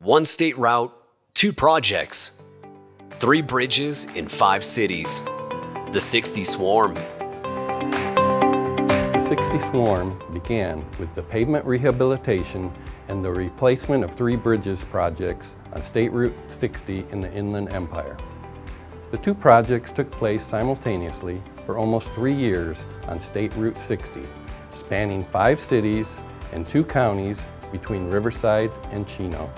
One state route, 2 projects, 3 bridges in 5 cities. The 60 Swarm. The 60 Swarm began with the pavement rehabilitation and the replacement of 3 bridges projects on State Route 60 in the Inland Empire. The 2 projects took place simultaneously for almost 3 years on State Route 60, spanning 5 cities and 2 counties between Riverside and Chino.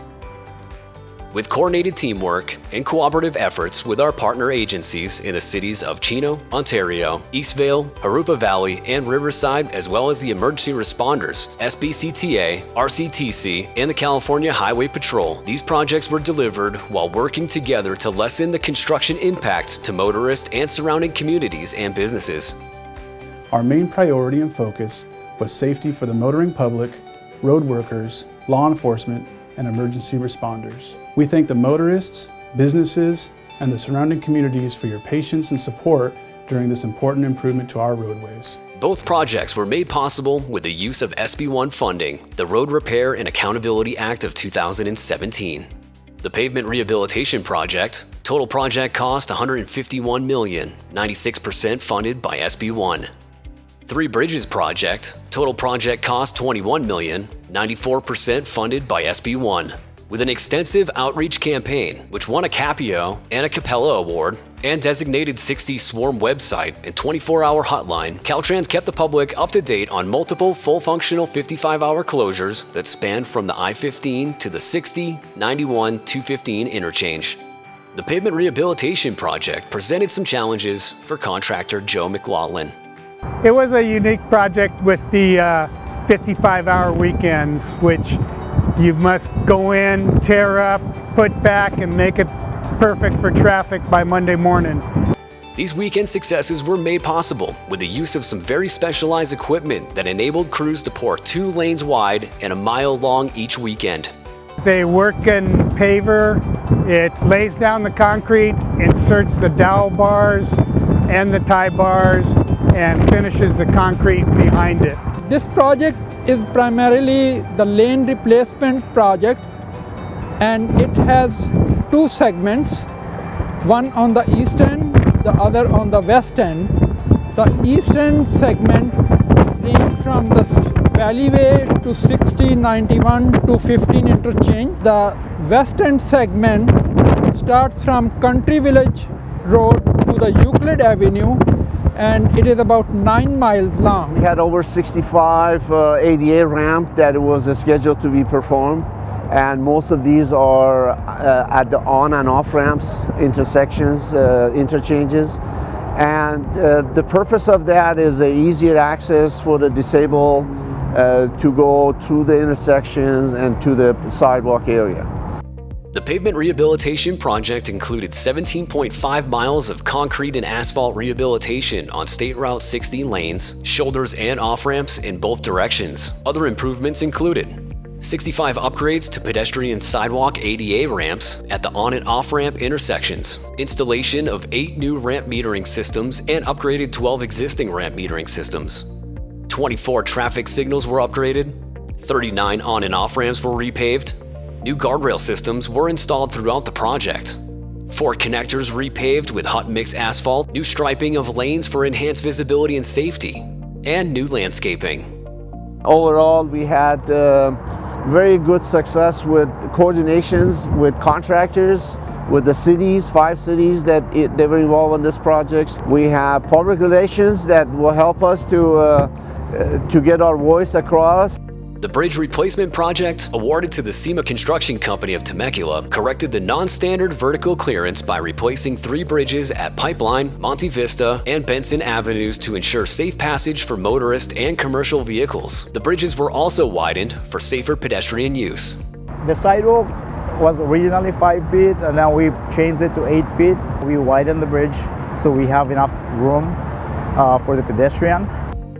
With coordinated teamwork and cooperative efforts with our partner agencies in the cities of Chino, Ontario, Eastvale, Harupa Valley, and Riverside, as well as the emergency responders, SBCTA, RCTC, and the California Highway Patrol, these projects were delivered while working together to lessen the construction impacts to motorists and surrounding communities and businesses. Our main priority and focus was safety for the motoring public, road workers, law enforcement, and emergency responders. We thank the motorists, businesses, and the surrounding communities for your patience and support during this important improvement to our roadways. Both projects were made possible with the use of SB1 funding, the Road Repair and Accountability Act of 2017. The Pavement Rehabilitation Project, total project cost $151 million, 96% funded by SB1. 3 Bridges Project, total project cost $21 million, 94% funded by SB1. With an extensive outreach campaign, which won a Capio and a Capella Award, and designated 60 Swarm website and 24-hour hotline, Caltrans kept the public up to date on multiple full-functional 55-hour closures that spanned from the I-15 to the 60, 91, 215 interchange. The Pavement Rehabilitation Project presented some challenges for contractor Joe McLaughlin. It was a unique project with the 55-hour weekends, which you must go in, tear up, put back, and make it perfect for traffic by Monday morning. These weekend successes were made possible with the use of some very specialized equipment that enabled crews to pour 2 lanes wide and a mile long each weekend. It's a working paver. It lays down the concrete, inserts the dowel bars and the tie bars, and finishes the concrete behind it. This project is primarily the lane replacement project, and it has 2 segments, one on the east end, the other on the west end. The east end segment ranges from the Valleyway to 60, 91 to 15 interchange. The west end segment starts from Country Village Road to the Euclid Avenue, and it is about 9 miles long. We had over 65 ADA ramp that was scheduled to be performed, and most of these are at the on and off ramps, intersections, interchanges. And the purpose of that is easier access for the disabled to go through the intersections and to the sidewalk area. The Pavement Rehabilitation Project included 17.5 miles of concrete and asphalt rehabilitation on State Route 60 lanes, shoulders and off-ramps in both directions. Other improvements included 65 upgrades to pedestrian sidewalk ADA ramps at the on and off-ramp intersections, installation of 8 new ramp metering systems and upgraded 12 existing ramp metering systems. 24 traffic signals were upgraded, 39 on and off-ramps were repaved, new guardrail systems were installed throughout the project. 4 connectors repaved with hot mix asphalt, new striping of lanes for enhanced visibility and safety, and new landscaping. Overall, we had very good success with coordinations with contractors, with the cities, 5 cities that they were involved in this project. We have public relations that will help us to get our voice across. The Bridge Replacement Project, awarded to the SEMA Construction Company of Temecula, corrected the non-standard vertical clearance by replacing 3 bridges at Pipeline, Monte Vista, and Benson Avenues to ensure safe passage for motorists and commercial vehicles. The bridges were also widened for safer pedestrian use. The sidewalk was originally 5 feet, and now we changed it to 8 feet. We widened the bridge so we have enough room for the pedestrian.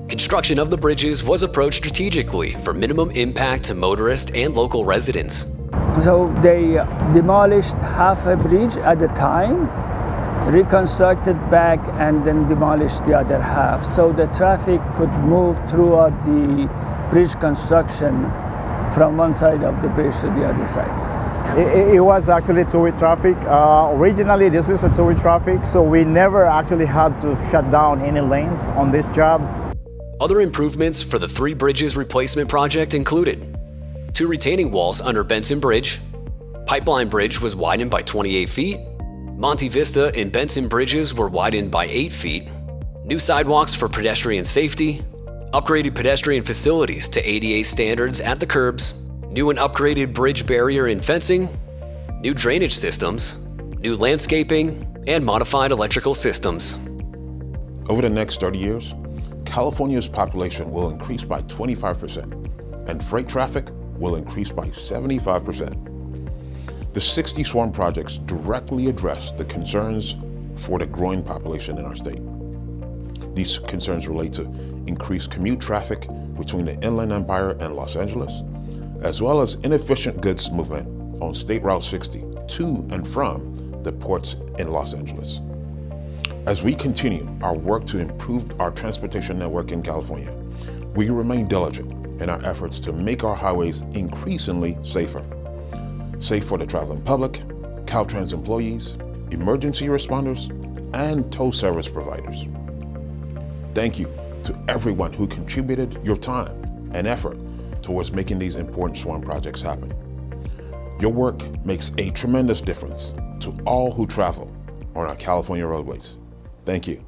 Construction of the bridges was approached strategically for minimum impact to motorists and local residents. So they demolished half a bridge at a time, reconstructed back, and then demolished the other half. So the traffic could move throughout the bridge construction from one side of the bridge to the other side. It was actually two-way traffic. Originally, this is a two-way traffic, so we never actually had to shut down any lanes on this job. Other improvements for the 3 bridges replacement project included 2 retaining walls under Benson Bridge, Pipeline Bridge was widened by 28 feet, Monte Vista and Benson bridges were widened by 8 feet, new sidewalks for pedestrian safety, upgraded pedestrian facilities to ADA standards at the curbs, new and upgraded bridge barrier and fencing, new drainage systems, new landscaping, and modified electrical systems. Over the next 30 years, California's population will increase by 25%, and freight traffic will increase by 75%. The 60 swarm projects directly address the concerns for the growing population in our state. These concerns relate to increased commute traffic between the Inland Empire and Los Angeles, as well as inefficient goods movement on State Route 60 to and from the ports in Los Angeles. As we continue our work to improve our transportation network in California, we remain diligent in our efforts to make our highways increasingly safer. Safe for the traveling public, Caltrans employees, emergency responders, and tow service providers. Thank you to everyone who contributed your time and effort towards making these important swarm projects happen. Your work makes a tremendous difference to all who travel on our California roadways. Thank you.